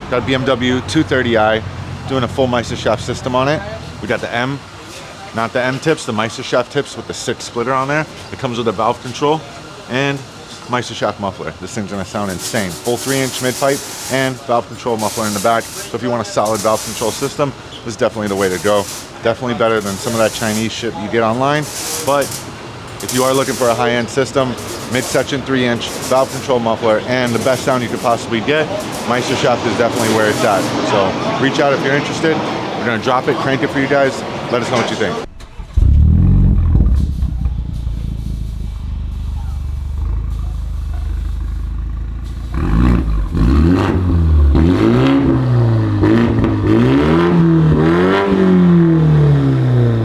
Got a BMW 230i, doing a full Meisterschaft system on it. We got the M, not the M tips, the Meisterschaft tips with the 6 splitter on there. It comes with a valve control and Meisterschaft muffler. This thing's gonna sound insane. Full 3-inch mid-pipe and valve control muffler in the back. So if you want a solid valve control system, this is definitely the way to go. Definitely better than some of that Chinese shit you get online. But if you are looking for a high-end system, mid-section 3-inch, valve control muffler, and the best sound you could possibly get, Meisterschaft is definitely where it's at. So reach out if you're interested. We're gonna drop it, crank it for you guys. Let us know what you think.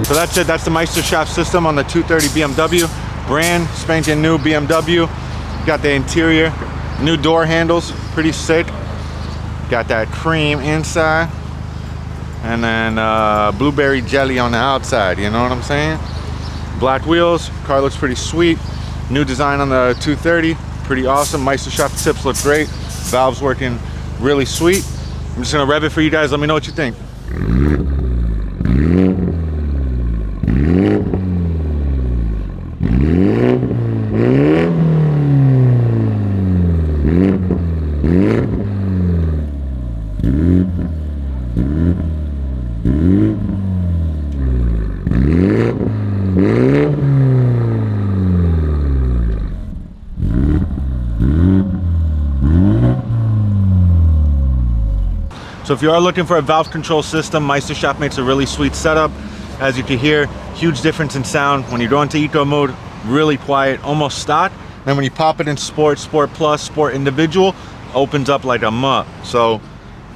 So that's it, that's the Meisterschaft system on the 230 BMW. Brand spanking new BMW. Got the interior, new door handles, pretty sick. Got that cream inside. And then blueberry jelly on the outside, you know what I'm saying? Black wheels, car looks pretty sweet. New design on the 230, pretty awesome. Meisterschaft tips look great. Valves working really sweet. I'm just gonna rev it for you guys, let me know what you think. So if you are looking for a valve control system, Meisterschaft makes a really sweet setup. As you can hear, huge difference in sound. When you go into eco mode, really quiet, almost stock. Then when you pop it in sport, sport plus, sport individual, opens up like a mutt. So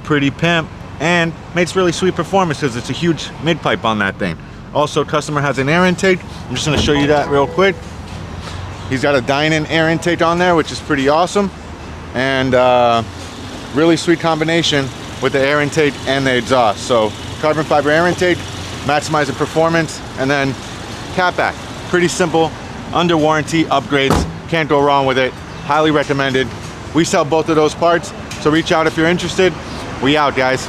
pretty pimp, and makes really sweet performance because it's a huge mid pipe on that thing. Also, customer has an air intake. I'm just gonna show you that real quick. He's got a dine-in air intake on there, which is pretty awesome. And really sweet combination with the air intake and the exhaust. So carbon fiber air intake, maximizing performance, and then catback. Pretty simple, under warranty upgrades. Can't go wrong with it. Highly recommended. We sell both of those parts, so reach out if you're interested. We out, guys.